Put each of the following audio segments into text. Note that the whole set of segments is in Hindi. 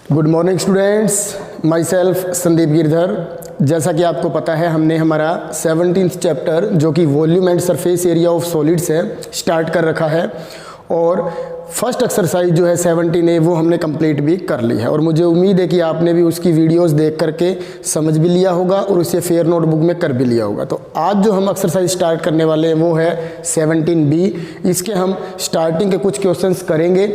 Good morning students, my self Sandeep Girdhar. जैसा कि आपको पता है, हमने हमारा 17th चैप्टर जो कि volume and surface area of solids है स्टार्ट कर रखा है और फर्स्ट एक्सरसाइज जो है 17A वो हमने कंप्लीट भी कर ली है और मुझे उम्मीद है कि आपने भी उसकी वीडियोस देख करके समझ भी लिया होगा और उसे फेयर नोटबुक में कर भी लिया होगा। तो आज जो हम एक्सरसाइज स्टार्ट करने वाले हैं वो है 17B। इसके हम स्टार्टिंग के कुछ क्वेश्चंस करेंगे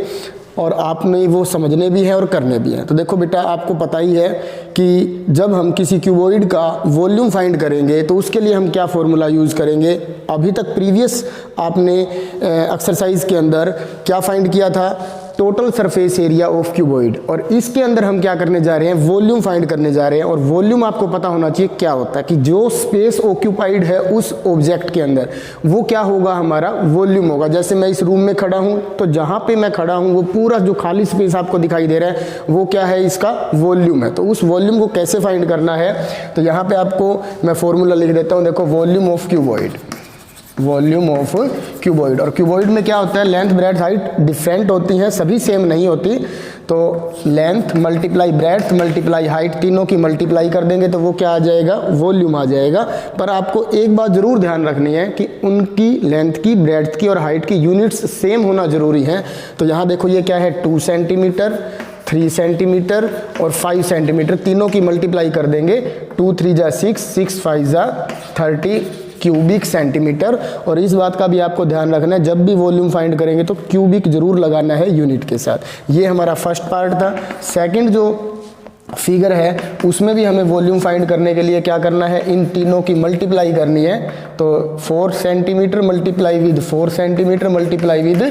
और आपने वो समझने भी हैं और करने भी हैं। तो देखो बेटा, आपको पता ही है कि जब हम किसी क्यूबॉइड का वॉल्यूम फाइंड करेंगे तो उसके लिए हम क्या फॉर्मूला यूज़ करेंगे। अभी तक प्रीवियस आपने एक्सरसाइज के अंदर क्या फाइंड किया था, total surface area of cuboid, और इसके अंदर हम क्या करने जा रहे हैं, वॉल्यूम फाइंड करने जा रहे हैं। और वॉल्यूम आपको पता होना चाहिए क्या होता है कि जो स्पेस ऑक्यूपाइड है उस ऑब्जेक्ट के अंदर वो क्या होगा, हमारा वॉल्यूम होगा। जैसे मैं इस रूम में खड़ा हूँ तो जहाँ पे मैं खड़ा हूँ वो पूरा जो खाली स्पेस आपको दिखाई दे रहा है वो क्या है, इसका वॉल्यूम है। तो उस वॉल्यूम को कैसे फाइंड करना है, तो यहाँ पे आपको मैं फॉर्मूला लिख देता हूँ। देखो, volume of cuboid, volume of cuboid. और क्यूबॉइड में क्या होता है, लेंथ ब्रेड्थ हाइट डिफरेंट होती हैं, सभी सेम नहीं होती। तो length multiply breadth multiply height, तीनों की मल्टीप्लाई कर देंगे तो वो क्या आ जाएगा, वॉल्यूम आ जाएगा। पर आपको एक बात ज़रूर ध्यान रखनी है कि उनकी लेंथ की, ब्रेड्थ की और हाइट की यूनिट्स सेम होना ज़रूरी है। तो यहाँ देखो ये क्या है, 2 सेंटीमीटर, 3 सेंटीमीटर और 5 सेंटीमीटर, तीनों की मल्टीप्लाई कर देंगे। 2 3 जा 6, 6 5 जा 30 क्यूबिक सेंटीमीटर। और इस बात का भी आपको ध्यान रखना है, जब भी वॉल्यूम फाइंड करेंगे तो क्यूबिक जरूर लगाना है यूनिट के साथ। ये हमारा फर्स्ट पार्ट था। सेकंड जो फिगर है उसमें भी हमें वॉल्यूम फाइंड करने के लिए क्या करना है, इन तीनों की मल्टीप्लाई करनी है। तो 4 centimetre multiply with 4 centimetre multiply with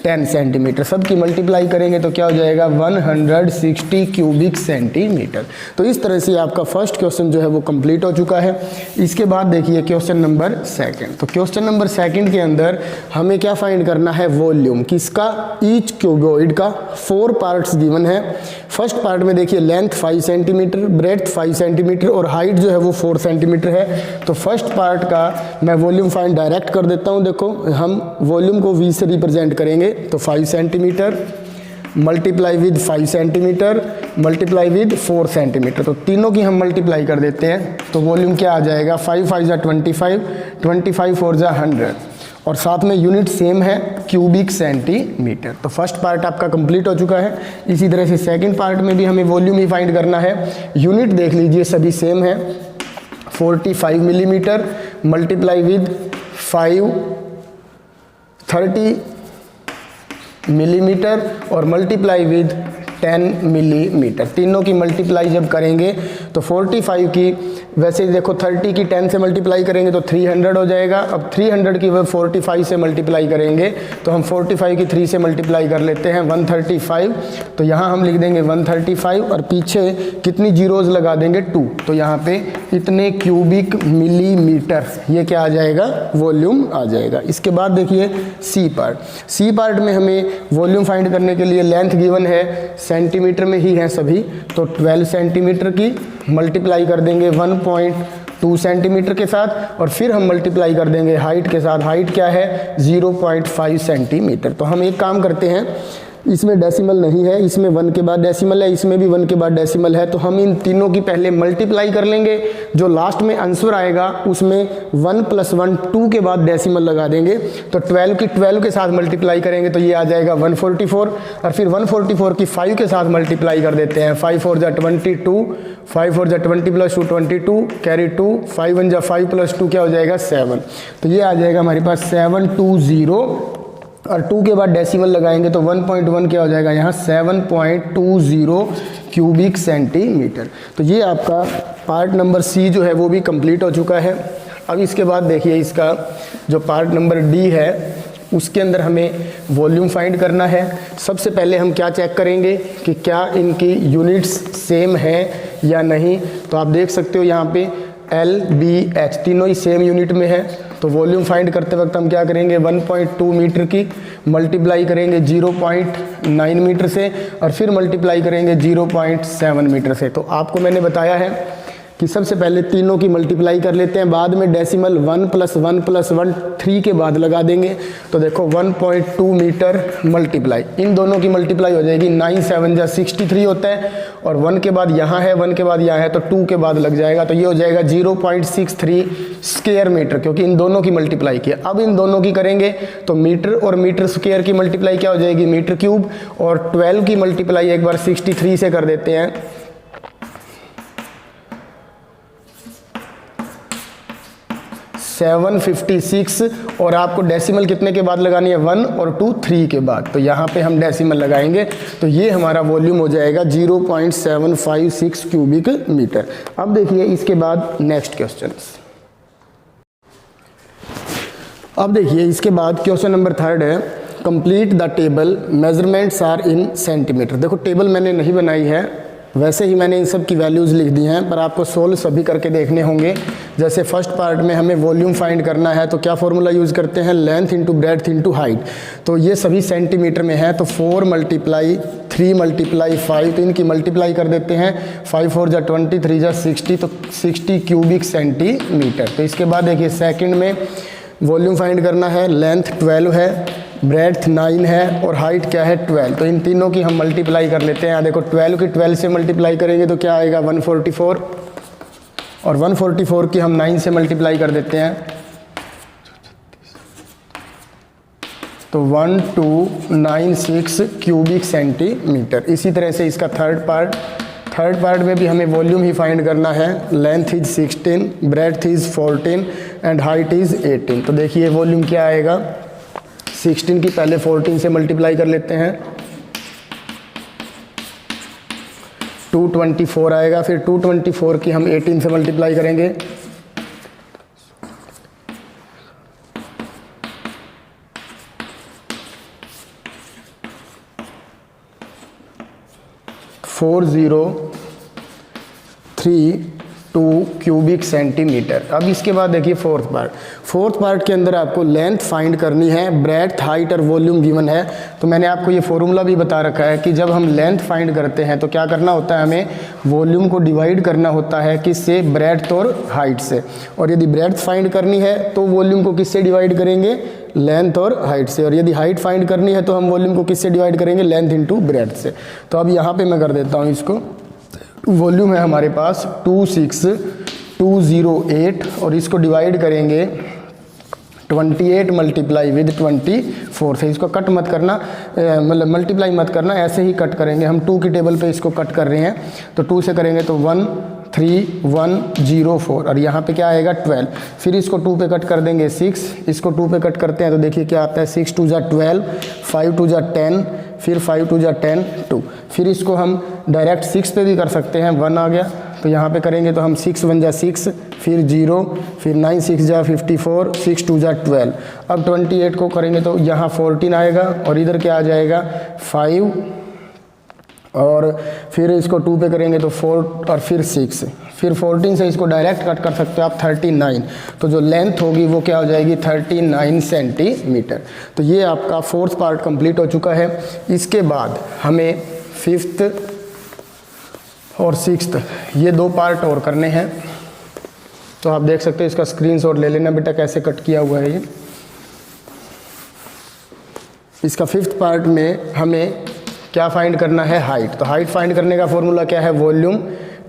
10 centimetre, सब की मल्टीप्लाई करेंगे तो क्या हो जाएगा, 160 क्यूबिक सेंटीमीटर। तो इस तरह से आपका फर्स्ट क्वेश्चन जो है वो कंप्लीट हो चुका है। इसके बाद देखिए क्वेश्चन नंबर सेकंड। तो क्वेश्चन नंबर सेकंड के अंदर हमें क्या फाइंड करना है, वॉल्यूम किसका, ईच क्यूबॉइड का। 4 पार्ट्स गिवन है। फर्स्ट पार्ट में देखिए लेंथ 5 सेंटीमीटर, ब्रेड्थ 5 सेंटीमीटर और हाइट जो है वो 4 सेंटीमीटर है। तो फर्स्ट पार्ट का मैं वॉल्यूम फाइंड डायरेक्ट कर देता हूँ। देखो, हम वॉल्यूम को V से रिप्रेजेंट करेंगे तो 5 centimetre multiply with 5 centimetre multiply with 4 centimetre, तो तीनों की हम मल्टीप्लाई कर देते हैं। तो वॉल्यूम क्या आ जाएगा, 5 5 जा 25, 25 4 जा 100 और साथ में यूनिट सेम है, क्यूबिक सेंटीमीटर। तो फर्स्ट पार्ट आपका कंप्लीट हो चुका है। इसी तरह से सेकंड पार्ट में भी हमें वॉल्यूम ही फाइंड करना है। यूनिट देख लीजिए सभी सेम है, 45 मिलीमीटर मल्टीप्लाई विद 30 मिलीमीटर और मल्टीप्लाई विद 10 मिलीमीटर। तीनों की मल्टीप्लाई जब करेंगे तो 45 की, वैसे देखो 30 की 10 से मल्टीप्लाई करेंगे तो 300 हो जाएगा। अब 300 की वह 45 से मल्टीप्लाई करेंगे तो हम 45 की 3 से मल्टीप्लाई कर लेते हैं, 135। तो यहाँ हम लिख देंगे 135 और पीछे कितनी जीरोज लगा देंगे, 2। तो यहाँ पे इतने क्यूबिक मिलीमीटर, ये क्या आ जाएगा, वॉल्यूम आ जाएगा। इसके बाद देखिए सी पार्ट। सी पार्ट में हमें वॉल्यूम फाइंड करने के लिए लेंथ गिवन है, सेंटीमीटर में ही हैं सभी। तो 12 सेंटीमीटर की मल्टीप्लाई कर देंगे 1.2 सेंटीमीटर के साथ और फिर हम मल्टीप्लाई कर देंगे हाइट के साथ। हाइट क्या है, 0.5 सेंटीमीटर। तो हम एक काम करते हैं, इसमें डेसिमल नहीं है, इसमें 1 के बाद डेसिमल है, इसमें भी 1 के बाद डेसिमल है। तो हम इन तीनों की पहले मल्टीप्लाई कर लेंगे, जो लास्ट में आंसर आएगा उसमें 1 + 1 2 के बाद डेसिमल लगा देंगे। तो 12 की 12 के साथ मल्टीप्लाई करेंगे तो ये आ जाएगा 144 और फिर 144 की 5 के साथ मल्टीप्लाई कर देते हैं। 5 4 जा 22, 5 4 जा 20 + 2 22, कैरी 2, 5 1 जा 5 + 2 क्या हो जाएगा, 7। तो ये आ जाएगा हमारे पास 720 और 2 के बाद डेसिमल लगाएंगे तो 1.1 क्या हो जाएगा, यहाँ 7.20 क्यूबिक सेंटीमीटर। तो ये आपका पार्ट नंबर सी जो है वो भी कंप्लीट हो चुका है। अब इसके बाद देखिए इसका जो पार्ट नंबर डी है उसके अंदर हमें वॉल्यूम फाइंड करना है। सबसे पहले हम क्या चेक करेंगे कि क्या इनकी यूनिट्स सेम हैं या नहीं। तो आप देख सकते हो यहाँ पे LBH तीनों ही सेम यूनिट में है। तो वॉल्यूम फाइंड करते वक्त हम क्या करेंगे, 1.2 मीटर की मल्टीप्लाई करेंगे 0.9 मीटर से और फिर मल्टीप्लाई करेंगे 0.7 मीटर से। तो आपको मैंने बताया है कि सबसे पहले तीनों की मल्टीप्लाई कर लेते हैं, बाद में डेसिमल 1 + 1 + 1 3 के बाद लगा देंगे। तो देखो 1.2 मीटर मल्टीप्लाई, इन दोनों की मल्टीप्लाई हो जाएगी, 9 7 जा 63 होता है, और 1 के बाद यहाँ है, 1 के बाद यहाँ है, तो 2 के बाद लग जाएगा, तो ये हो जाएगा 0.63 स्क्वायर मीटर, क्योंकि इन दोनों की मल्टीप्लाई किया। अब इन दोनों की करेंगे तो मीटर और मीटर स्क्वायर की मल्टीप्लाई क्या हो जाएगी, मीटर क्यूब, और 12 की मल्टीप्लाई एक बार 63 से कर देते हैं, 756, और आपको डेसिमल कितने के बाद लगानी है, 1 और 2 3 के बाद, तो यहाँ पे हम डेसिमल लगाएंगे, तो ये हमारा वॉल्यूम हो जाएगा 0.756 क्यूबिक मीटर। अब देखिए इसके बाद नेक्स्ट क्वेश्चन। अब देखिए इसके बाद क्वेश्चन नंबर 3 है, complete the table, measurements are in centimetre. देखो टेबल मैंने नहीं बनाई है, वैसे ही मैंने इन सब की वैल्यूज़ लिख दी हैं, पर आपको सोल्व सभी करके देखने होंगे। जैसे फर्स्ट पार्ट में हमें वॉल्यूम फाइंड करना है, तो क्या फॉर्मूला यूज़ करते हैं, length into breadth into height, तो ये सभी सेंटीमीटर में है, तो 4 × 3 × 5, तो इनकी मल्टीप्लाई कर देते हैं, 5 4 जा 20, 3 जा 60, तो 60 क्यूबिक सेंटीमीटर। तो इसके बाद देखिए सेकंड में वॉल्यूम फाइंड करना है, लेंथ 12 है, ब्रेड्थ 9 है, और हाइट क्या है 12, तो इन तीनों की हम मल्टीप्लाई कर लेते हैं। देखो 12 की 12 से मल्टीप्लाई करेंगे तो क्या आएगा 144, और 144 की हम 9 से मल्टीप्लाई कर देते हैं, तो 1296 क्यूबिक सेंटीमीटर। इसी तरह से इसका थर्ड पार्ट में भी हमें वॉल्यूम ही फाइंड करना है, length is 16, breadth is 14 and height is 18। तो देखिए वॉल्यूम क्या आएगा, 16 की पहले 14 से मल्टीप्लाई कर लेते हैं, 224 आएगा, फिर 224 की हम 18 से मल्टीप्लाई करेंगे, 4032 क्यूबिक सेंटीमीटर। अब इसके बाद देखिए फोर्थ पार्ट के अंदर आपको लेंथ फाइंड करनी है, ब्रेड्थ, हाइट और वॉल्यूम गिवन है। तो मैंने आपको ये फॉर्मूला भी बता रखा है कि जब हम लेंथ फाइंड करते हैं तो क्या करना होता है, हमें वॉल्यूम को डिवाइड करना होता है, किससे, ब्रेड्थ और हाइट से, और यदि ब्रेड्थ फाइंड करनी है तो वॉल्यूम को किससे डिवाइड करेंगे, लेंथ और हाइट से, और यदि हाइट फाइंड करनी है तो हम वॉल्यूम को किससे डिवाइड करेंगे, लेंथ इंटू ब्रेड्थ से। तो अब यहाँ पे मैं कर देता हूँ इसको, वॉल्यूम है हमारे पास 26208, और इसको डिवाइड करेंगे 28 मल्टीप्लाई विद 24 से। इसको कट मत करना, मतलब मल्टीप्लाई मत करना, ऐसे ही कट करेंगे। हम 2 की टेबल पे इसको कट कर रहे हैं, तो 2 से करेंगे तो 13104, और यहाँ पे क्या आएगा 12, फिर इसको 2 पे कट कर देंगे 6, इसको 2 पे कट करते हैं तो देखिए क्या आता है, 6 2 जा 12, 5 2 जा 10, फिर 5 2 जा 10 2, फिर इसको हम डायरेक्ट 6 पे भी कर सकते हैं, 1 आ गया, तो यहाँ पे करेंगे तो हम 6 1 जा 6, फिर 0, फिर 9 6 जा 54, 6 2 जा 12। अब 28 को करेंगे तो यहाँ 14 आएगा, और इधर क्या आ जाएगा 5, और फिर इसको 2 पे करेंगे तो 4, और फिर 6, फिर 14 से इसको डायरेक्ट कट कर सकते हो आप 39, तो जो लेंथ होगी वो क्या हो जाएगी 39 सेंटीमीटर। तो ये आपका फोर्थ पार्ट कंप्लीट हो चुका है। इसके बाद हमें फिफ्थ और सिक्स्थ ये 2 पार्ट और करने हैं, तो आप देख सकते हो, इसका स्क्रीनशॉट ले लेना बेटा कैसे कट किया हुआ है ये। इसका फिफ्थ पार्ट में हमें क्या फाइंड करना है, हाइट। तो हाइट फाइंड करने का फॉर्मूला क्या है, volume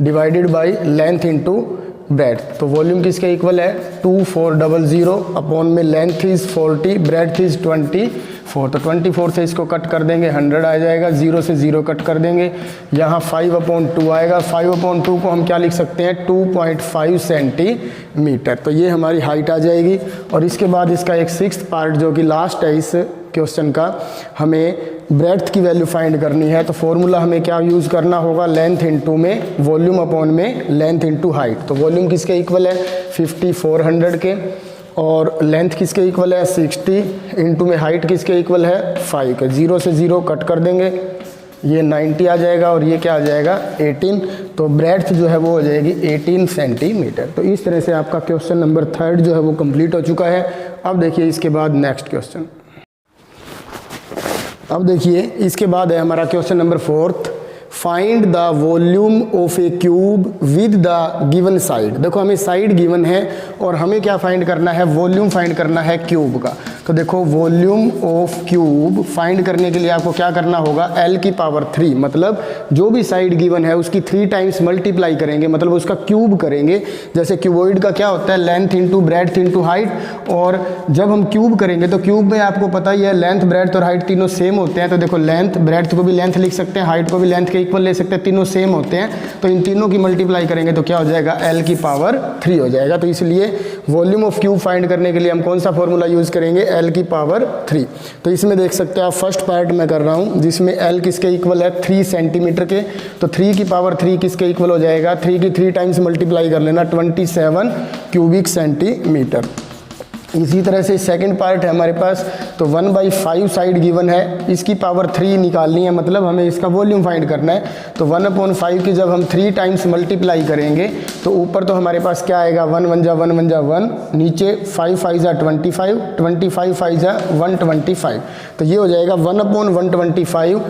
divided by length into breadth. तो वॉल्यूम किसके इक्वल है, 2400 अपॉन में लेंथ इज 40, ब्रेड्थ इज 24, तो 24 से इसको कट कर देंगे, 100 आ जाएगा, 0 से 0 कट कर देंगे, यहाँ 5/2 आएगा, 5/2 को हम क्या लिख सकते हैं 2.5 सेंटीमीटर। तो ये हमारी हाइट आ जाएगी। और इसके बाद इसका एक सिक्स्थ पार्ट जो कि लास्ट है इस क्वेश्चन का, हमें ब्रेड्थ की वैल्यू फाइंड करनी है। तो फॉर्मूला हमें क्या यूज़ करना होगा, लेंथ इंटू में वॉल्यूम अपॉन में लेंथ इंटू हाइट। तो वॉल्यूम किसके इक्वल है 5400 के, और लेंथ किसके इक्वल है 60, इंटू में हाइट किसके इक्वल है 5 के। 0 से 0 कट कर देंगे, ये 90 आ जाएगा, और ये क्या आ जाएगा 18। तो ब्रेड्थ जो है वो हो जाएगी 18 सेंटीमीटर। तो इस तरह से आपका क्वेश्चन नंबर 3 जो है वो कंप्लीट हो चुका है। अब देखिए इसके बाद नेक्स्ट क्वेश्चन। अब देखिए इसके बाद है हमारा question number 4। Find the volume of A cube with the given side. देखो हमें साइड गिवन है और हमें क्या फाइंड करना है, वॉल्यूम फाइंड करना है क्यूब का। तो देखो वॉल्यूम ऑफ क्यूब फाइंड करने के लिए आपको क्या करना होगा, L की पावर 3, मतलब जो भी साइड गिवन है उसकी 3 टाइम्स मल्टीप्लाई करेंगे, मतलब उसका क्यूब करेंगे। जैसे क्यूबॉइड का क्या होता है, length into breadth into height, और जब हम क्यूब करेंगे तो क्यूब में आपको पता ही है लेंथ ब्रेड्थ और हाइट तीनों सेम होते हैं। तो देखो लेंथ ब्रेड्थ को भी लेंथ लिख सकते हैं, हाइट को भी लेंथ के इक्वल ले सकते हैं, तीनों सेम होते हैं। तो इन तीनों की मल्टीप्लाई करेंगे तो क्या हो जाएगा, L की पावर 3 हो जाएगा। तो इसलिए वॉल्यूम ऑफ क्यूब फाइंड करने के लिए हम कौन सा फॉर्मूला यूज़ करेंगे, L की पावर 3। तो इसमें देख सकते हैं आप फर्स्ट पार्ट में कर रहा हूँ जिसमें L किसके इक्वल है, 3 सेंटीमीटर के। तो 3 की पावर 3 किसके इक्वल हो जाएगा, 3 की 3 टाइम्स मल्टीप्लाई कर लेना, 27 क्यूबिक सेंटीमीटर। इसी तरह से सेकंड पार्ट है हमारे पास, तो 1/5 साइड गिवन है, इसकी पावर 3 निकालनी है, मतलब हमें इसका वॉल्यूम फाइंड करना है। तो 1/5 की जब हम 3 टाइम्स मल्टीप्लाई करेंगे तो ऊपर तो हमारे पास क्या आएगा, 1 1 जा 1 1 जा 1, नीचे 5 5 जा 25, 25 5 जा 125। तो ये हो जाएगा 1/125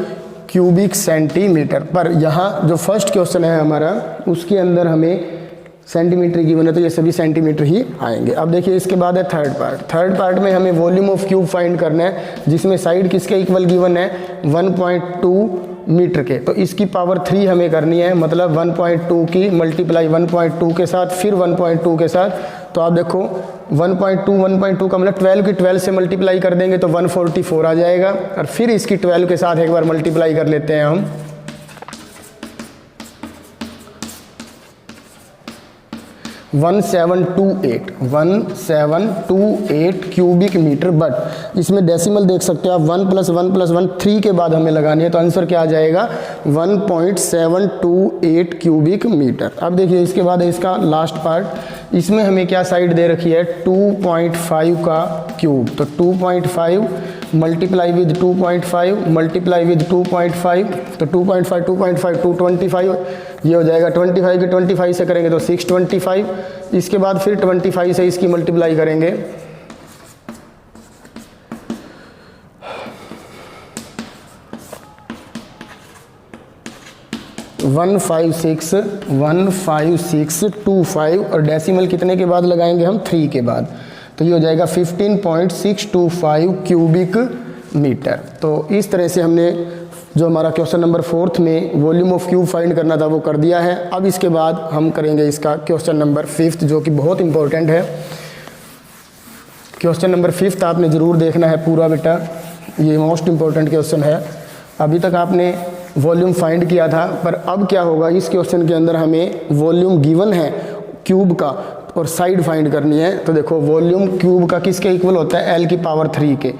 क्यूबिक सेंटीमीटर। पर यहाँ जो फर्स्ट क्वेश्चन है हमारा उसके अंदर हमें सेंटीमीटर गिवन है, तो ये सभी सेंटीमीटर ही आएंगे। अब देखिए इसके बाद है थर्ड पार्ट। थर्ड पार्ट में हमें वॉल्यूम ऑफ क्यूब फाइंड करना है जिसमें साइड किसके इक्वल गिवन है, 1.2 मीटर के। तो इसकी पावर 3 हमें करनी है, मतलब 1.2 की मल्टीप्लाई 1.2 के साथ, फिर 1.2 के साथ। तो आप देखो 1.2 का मतलब 12 की 12 से मल्टीप्लाई कर देंगे तो 144 आ जाएगा, और फिर इसकी 12 के साथ एक बार मल्टीप्लाई कर लेते हैं हम, 1728 क्यूबिक मीटर। बट इसमें डेसिमल देख सकते हो आप, 1 + 1 + 1 3 के बाद हमें लगानी है, तो आंसर क्या आ जाएगा, 1.728 क्यूबिक मीटर। अब देखिए इसके बाद है इसका लास्ट पार्ट, इसमें हमें क्या साइड दे रखी है, 2.5 का क्यूब। तो 2.5 मल्टीप्लाई विद 2.5 मल्टीप्लाई विद 2.5, तो 2.5 225 ये हो जाएगा। 25 के 25 से करेंगे तो 625, इसके बाद फिर 25 से इसकी मल्टीप्लाई करेंगे, 15625 और डेसिमल कितने के बाद लगाएंगे हम, 3 के बाद। तो ये हो जाएगा 15.625 क्यूबिक मीटर। तो इस तरह से हमने जो हमारा क्वेश्चन नंबर 4 में वॉल्यूम ऑफ क्यूब फाइंड करना था वो कर दिया है। अब इसके बाद हम करेंगे इसका क्वेश्चन नंबर 5 जो कि बहुत इंपॉर्टेंट है। क्वेश्चन नंबर 5 आपने ज़रूर देखना है पूरा बेटा, ये मोस्ट इंपॉर्टेंट क्वेश्चन है। अभी तक आपने वॉल्यूम फाइंड किया था, पर अब क्या होगा, इस क्वेश्चन के अंदर हमें वॉल्यूम गिवन है क्यूब का और साइड फाइंड करनी है। तो देखो वॉल्यूम क्यूब का किसके इक्वल होता है, L की पावर 3 के,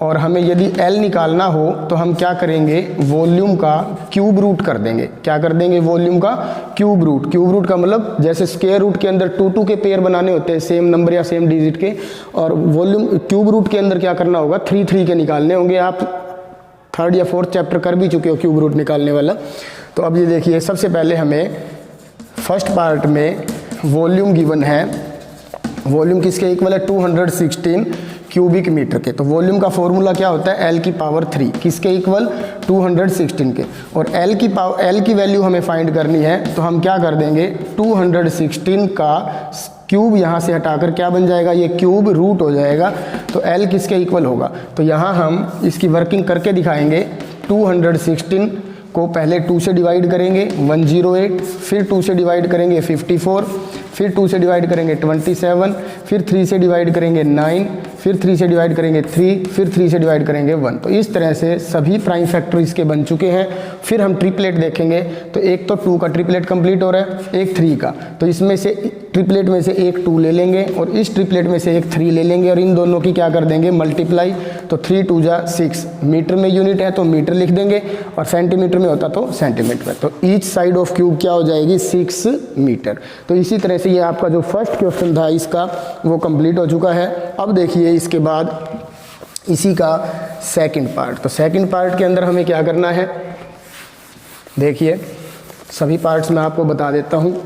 और हमें यदि L निकालना हो तो हम क्या करेंगे, वॉल्यूम का क्यूब रूट कर देंगे। क्या कर देंगे, वॉल्यूम का क्यूब रूट। क्यूब रूट का मतलब जैसे स्क्वायर रूट के अंदर 2 के पेयर बनाने होते हैं सेम नंबर या सेम डिजिट के, और वॉल्यूम क्यूब रूट के अंदर क्या करना होगा, 3 के निकालने होंगे। आप 3rd या 4th चैप्टर कर भी चुके हो क्यूब रूट निकालने वाला। तो अब ये देखिए, सबसे पहले हमें फर्स्ट पार्ट में वॉल्यूम गिवन है, वॉल्यूम किसके इक्वल है, 216 क्यूबिक मीटर के। तो वॉल्यूम का फॉर्मूला क्या होता है, L की पावर 3 किसके इक्वल, 216 के। और L की वैल्यू हमें फाइंड करनी है, तो हम क्या कर देंगे, 216 का क्यूब यहाँ से हटाकर क्या बन जाएगा, ये क्यूब रूट हो जाएगा। तो L किसके इक्वल होगा, तो यहाँ हम इसकी वर्किंग करके दिखाएंगे। 216 को पहले 2 से डिवाइड करेंगे 108, फिर 2 से डिवाइड करेंगे 54, फिर 2 से डिवाइड करेंगे 27, फिर 3 से डिवाइड करेंगे 9, फिर 3 से डिवाइड करेंगे 3, फिर 3 से डिवाइड करेंगे 1। तो इस तरह से सभी प्राइम फैक्टर इसके बन चुके हैं। फिर हम ट्रिपलेट देखेंगे, तो एक तो 2 का ट्रिपलेट कंप्लीट हो रहा है, एक 3 का। तो इसमें से ट्रिपलेट में से एक 2 ले लेंगे और इस ट्रिपलेट में से एक 3 ले लेंगे, और इन दोनों की क्या कर देंगे, मल्टीप्लाई। तो 3 2 जा 6, मीटर में यूनिट है तो मीटर लिख देंगे, और सेंटीमीटर में होता तो सेंटीमीटर। तो ईच साइड ऑफ क्यूब क्या हो जाएगी, 6 मीटर। तो इसी तरह से ये आपका जो फर्स्ट क्वेश्चन था इसका वो कंप्लीट हो चुका है। अब देखिए इसके बाद इसी का सेकंड पार्ट। तो सेकंड पार्ट के अंदर हमें क्या करना है, देखिए सभी पार्ट्स मैं आपको बता देता हूँ।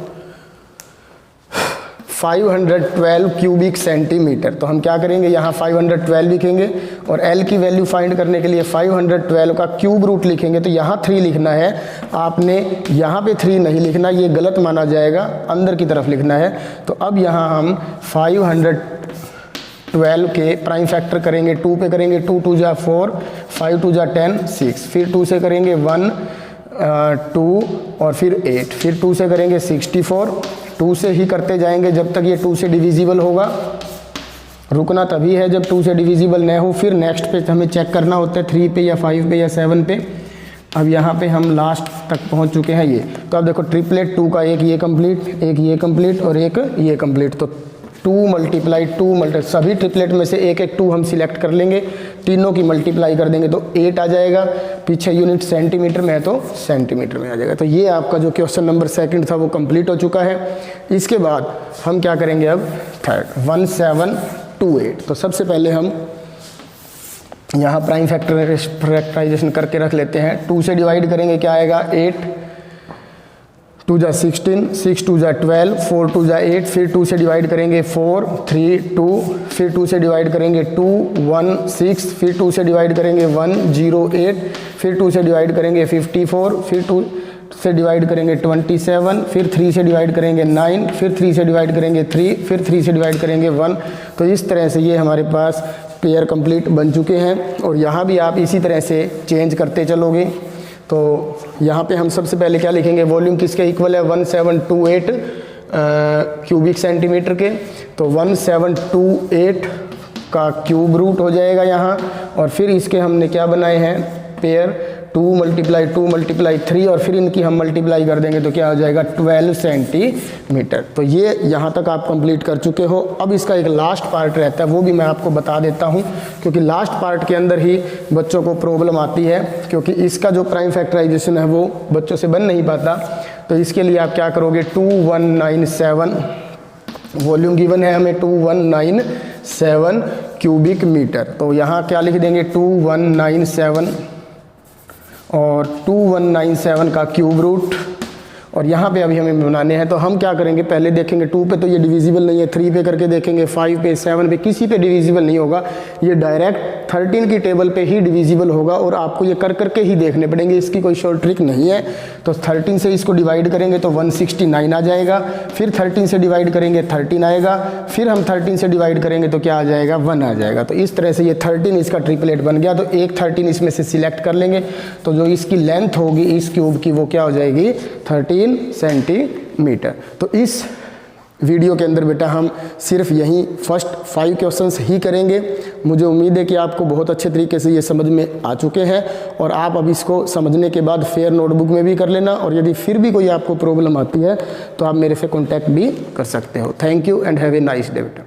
512 क्यूबिक सेंटीमीटर। तो हम क्या करेंगे, यहाँ 512 लिखेंगे और L की वैल्यू फाइंड करने के लिए 512 का क्यूब रूट लिखेंगे। तो यहाँ 3 लिखना है, आपने यहाँ पे 3 नहीं लिखना, ये गलत माना जाएगा, अंदर की तरफ लिखना है। तो अब यहाँ हम 512 के प्राइम फैक्टर करेंगे, 2 पे करेंगे, 2 2 जा 4, 5 2 जा 10, 6, फिर 2 से करेंगे 1 2 और फिर 8, फिर 2 से करेंगे 64, 2 से ही करते जाएंगे जब तक ये 2 से डिविजिबल होगा। रुकना तभी है जब 2 से डिविजिबल न हो। फिर नेक्स्ट पे हमें चेक करना होता है 3 पे या 5 पे या 7 पे। अब यहाँ पे हम लास्ट तक पहुँच चुके हैं ये। तो अब देखो ट्रिपलेट 2 का एक ये कंप्लीट, एक ये कंप्लीट और एक ये कंप्लीट। तो 2 मल्टीप्लाई 2 सभी ट्रिपलेट में से एक एक 2 हम सिलेक्ट कर लेंगे, तीनों की मल्टीप्लाई कर देंगे तो 8 आ जाएगा। पीछे यूनिट सेंटीमीटर में है तो सेंटीमीटर में आ जाएगा। तो ये आपका जो क्वेश्चन नंबर 2 था वो कंप्लीट हो चुका है। इसके बाद हम क्या करेंगे, अब थर्ड 1728। तो सबसे पहले हम यहाँ प्राइम फैक्टराइजेशन करके रख लेते हैं। 2 से डिवाइड करेंगे क्या आएगा, 8 2 जा 16, 6 2 जा 12, 4 2 जा 8, फिर 2 से डिवाइड करेंगे 4 3 2, फिर 2 से डिवाइड करेंगे 2 1 6, फिर 2 से डिवाइड करेंगे 1 0 8, फिर 2 से डिवाइड करेंगे 54, फिर 2 से डिवाइड करेंगे 27, फिर 3 से डिवाइड करेंगे 9, फिर 3 से डिवाइड करेंगे 3, फिर 3 से डिवाइड करेंगे 1। तो इस तरह से ये हमारे पास पेयर कंप्लीट बन चुके हैं। और यहाँ भी आप इसी तरह से चेंज करते चलोगे। तो यहाँ पे हम सबसे पहले क्या लिखेंगे, वॉल्यूम किसके इक्वल है, 1728 क्यूबिक सेंटीमीटर के। तो 1728 का क्यूब रूट हो जाएगा यहाँ। और फिर इसके हमने क्या बनाए हैं, पेयर 2 मल्टीप्लाई 2 मल्टीप्लाई 3 और फिर इनकी हम मल्टीप्लाई कर देंगे तो क्या हो जाएगा 12 सेंटीमीटर। तो ये यहाँ तक आप कंप्लीट कर चुके हो। अब इसका एक लास्ट पार्ट रहता है, वो भी मैं आपको बता देता हूँ, क्योंकि लास्ट पार्ट के अंदर ही बच्चों को प्रॉब्लम आती है, क्योंकि इसका जो प्राइम फैक्टराइजेशन है वो बच्चों से बन नहीं पाता। तो इसके लिए आप क्या करोगे, 2197 वॉल्यूम गिवन है हमें 2197 क्यूबिक मीटर। तो यहाँ क्या लिख देंगे 2197 और 2197 का क्यूब रूट। और यहाँ पे अभी हमें बनाने हैं। तो हम क्या करेंगे, पहले देखेंगे 2 पे तो ये डिविजिबल नहीं है, 3 पे करके देखेंगे, 5 पे 7 पे, किसी पे डिविजिबल नहीं होगा। ये डायरेक्ट 13 की टेबल पे ही डिविजिबल होगा और आपको ये कर करके ही देखने पड़ेंगे, इसकी कोई शॉर्ट ट्रिक नहीं है। तो 13 से इसको डिवाइड करेंगे तो 169 आ जाएगा, फिर 13 से डिवाइड करेंगे 13 आएगा, फिर हम 13 से डिवाइड करेंगे तो क्या आ जाएगा, 1 आ जाएगा। तो इस तरह से ये 13 इसका ट्रिपलेट बन गया। तो एक 13 इसमें से सिलेक्ट कर लेंगे, तो जो इसकी लेंथ होगी इस क्यूब की वो क्या हो जाएगी, 13 सेंटीमीटर। तो इस वीडियो के अंदर बेटा हम सिर्फ यही फर्स्ट 5 क्वेश्चंस ही करेंगे। मुझे उम्मीद है कि आपको बहुत अच्छे तरीके से ये समझ में आ चुके हैं और आप अब इसको समझने के बाद फेयर नोटबुक में भी कर लेना। और यदि फिर भी कोई आपको प्रॉब्लम आती है तो आप मेरे से कॉन्टैक्ट भी कर सकते हो। Thank you and have a nice day बेटा।